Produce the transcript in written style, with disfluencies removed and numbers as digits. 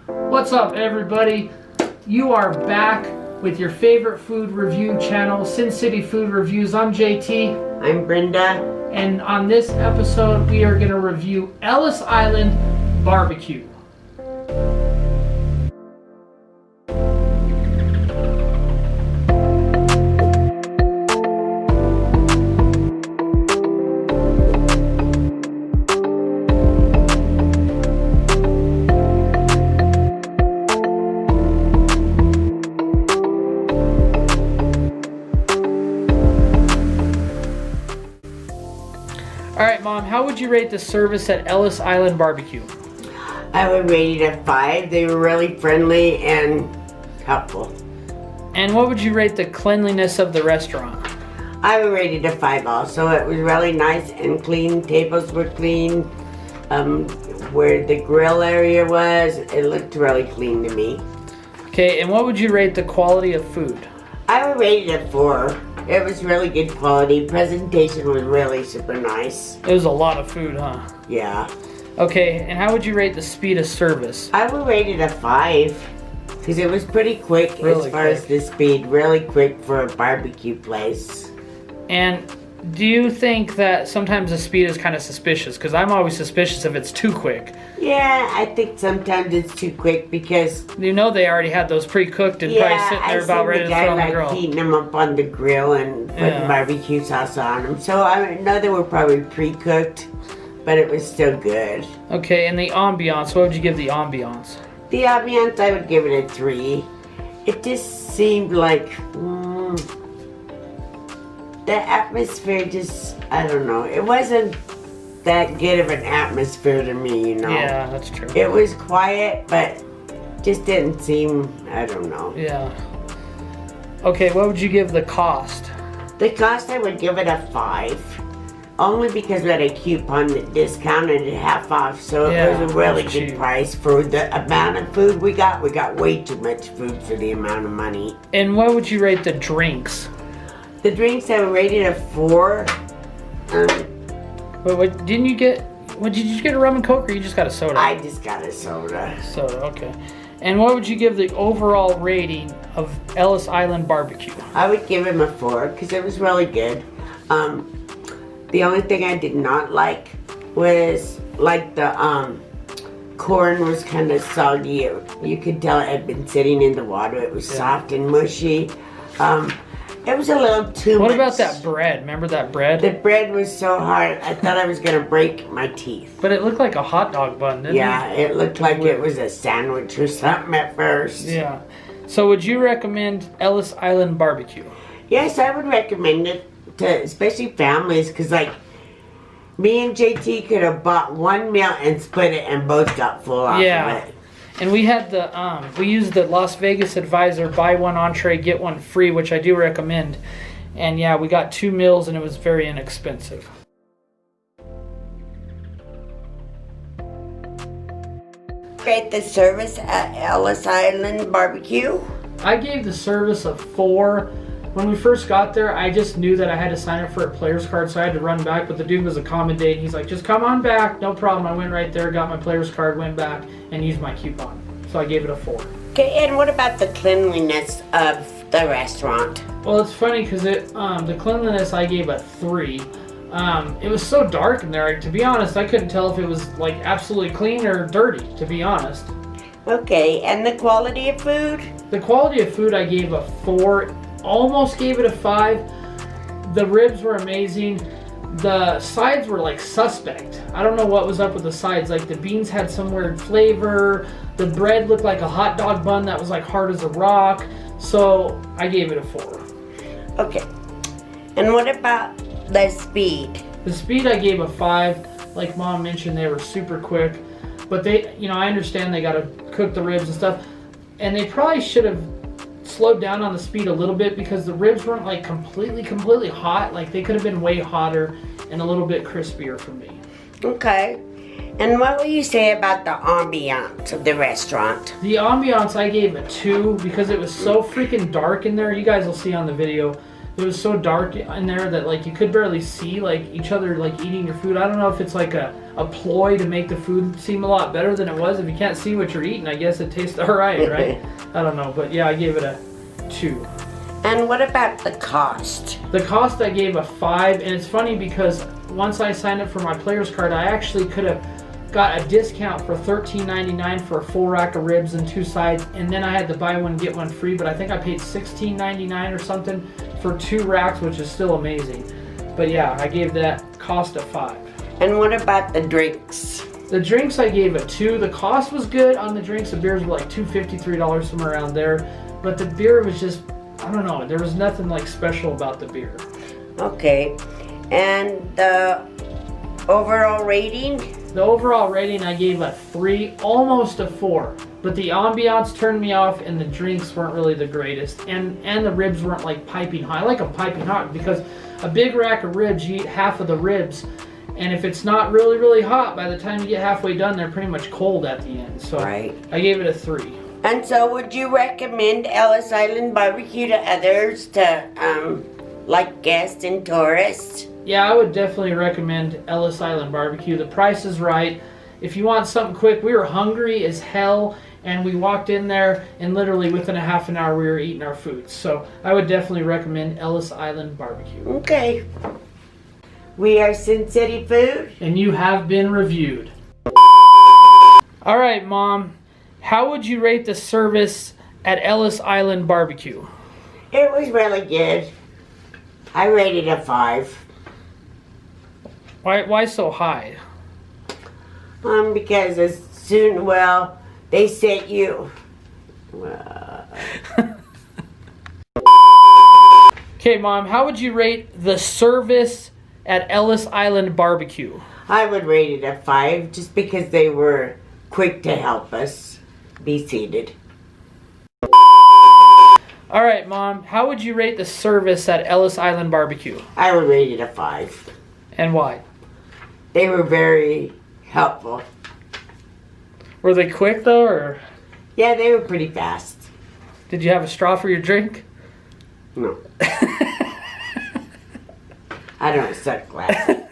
What's up, everybody? You are back with your favorite food review channel, Sin City Food Reviews. I'm JT. I'm Brenda. And on this episode, we are going to review Ellis Island BBQ. Alright, Mom, how would you rate the service at Ellis Island BBQ? I would rate it a 5. They were really friendly and helpful. And what would you rate the cleanliness of the restaurant? I would rate it a 5 also. It was really nice and clean. Tables were clean. Where the grill area was, it looked really clean to me. Okay, and what would you rate the quality of food? I would rate it a 4. It was really good quality. Presentation was really super nice. It was a lot of food, huh? Yeah. Okay, and how would you rate the speed of service? I would rate it a 5. Because it was pretty quick Really as far as the speed. Really quick for a barbecue place. And do you think that sometimes the speed is kind of suspicious? Because I'm always suspicious if it's too quick. Yeah, I think sometimes it's too quick because... You know they already had those pre-cooked and probably sitting there about ready to throw on the grill. Heating them up on the grill and putting barbecue sauce on them. So I know they were probably pre-cooked, but it was still good. Okay, and the ambiance, what would you give the ambiance? The ambiance, I would give it a 3. It just seemed like... the atmosphere just, I don't know. It wasn't that good of an atmosphere to me, you know. Yeah, that's true. It was quiet, but just didn't seem, I don't know. Yeah. Okay, what would you give the cost? The cost, I would give it a 5. Only because we had a coupon that discounted it half off, so it was a really good price for the amount of food we got. We got way too much food for the amount of money. And what would you rate the drinks? The drinks, I rated a 4. What didn't you get? What did you get, a rum and coke, or you just got a soda? I just got a soda. Soda, okay. And what would you give the overall rating of Ellis Island BBQ? I would give him a 4 because it was really good. The only thing I did not like was like the corn was kind of soggy. You could tell it had been sitting in the water. It was soft and mushy. It was a little too much. What about that bread? Remember that bread? The bread was so hard, I thought I was going to break my teeth. But it looked like a hot dog bun, didn't it? Yeah, it looked like it was a sandwich or something at first. Yeah. So would you recommend Ellis Island BBQ? Yes, I would recommend it to especially families, because like me and JT could have bought one meal and split it and both got full off of it. And we had the, we used the Las Vegas Advisor, buy one entree, get one free, which I do recommend. And yeah, we got 2 meals and it was very inexpensive. Rate the service at Ellis Island BBQ. I gave the service a 4. When we first got there, I just knew that I had to sign up for a player's card, so I had to run back, but the dude was accommodating. He's like, just come on back, no problem. I went right there, got my player's card, went back, and used my coupon. So I gave it a 4. Okay, and what about the cleanliness of the restaurant? Well, it's funny because the cleanliness I gave a 3. It was so dark in there, to be honest, I couldn't tell if it was like absolutely clean or dirty, to be honest. Okay, and the quality of food? The quality of food I gave a 4. Almost gave it a 5. The ribs were amazing. The sides were like suspect. I don't know what was up with the sides. Like the beans had some weird flavor. The bread looked like a hot dog bun that was like hard as a rock. So I gave it a 4. Okay. And what about the speed? The speed I gave a 5. Like Mom mentioned, they were super quick. But they, you know, I understand they got to cook the ribs and stuff. And they probably should have slowed down on the speed a little bit because the ribs weren't like completely hot. Like they could have been way hotter and a little bit crispier for me. Okay. And what will you say about the ambiance of the restaurant? The ambiance I gave a 2 because it was so freaking dark in there. You guys will see on the video. it was so dark in there that like you could barely see like each other like eating your food. I don't know if it's like a ploy to make the food seem a lot better than it was. If you can't see what you're eating, I guess it tastes alright, right? I don't know, but yeah, I gave it a 2. And what about the cost? The cost I gave a 5, and it's funny because once I signed up for my player's card, I actually could have got a discount for $13.99 for a full rack of ribs and 2 sides, and then I had to buy one get one free, but I think I paid $16.99 or something for 2 racks, which is still amazing. But yeah, I gave that cost a 5. And what about the drinks? The drinks I gave a 2. The cost was good on the drinks. The beers were like $2.50, $3, somewhere around there, but the beer was just, I don't know, there was nothing like special about the beer. Okay, and the overall rating? The overall rating I gave a 3, almost a 4. But the ambiance turned me off, and the drinks weren't really the greatest, and the ribs weren't like piping hot. I like them piping hot because a big rack of ribs, you eat half of the ribs, and if it's not really, really hot, by the time you get halfway done, they're pretty much cold at the end. So right. I gave it a 3. And so would you recommend Ellis Island BBQ to others, to like guests and tourists? Yeah, I would definitely recommend Ellis Island BBQ. The price is right. If you want something quick, we were hungry as hell, and we walked in there, and literally within a half an hour we were eating our food. So I would definitely recommend Ellis Island BBQ. Okay. We are Sin City Food. And you have been reviewed. All right, Mom. How would you rate the service at Ellis Island BBQ? It was really good. I rated a 5. Why so high? Because as soon, well, they sent you. Okay, Mom, how would you rate the service at Ellis Island BBQ? I would rate it a 5 just because they were quick to help us be seated. All right, Mom, how would you rate the service at Ellis Island BBQ? I would rate it a 5. And why? They were very helpful. Were they quick, though, or Yeah, they were pretty fast. did you have a straw for your drink? No. I don't suck glasses.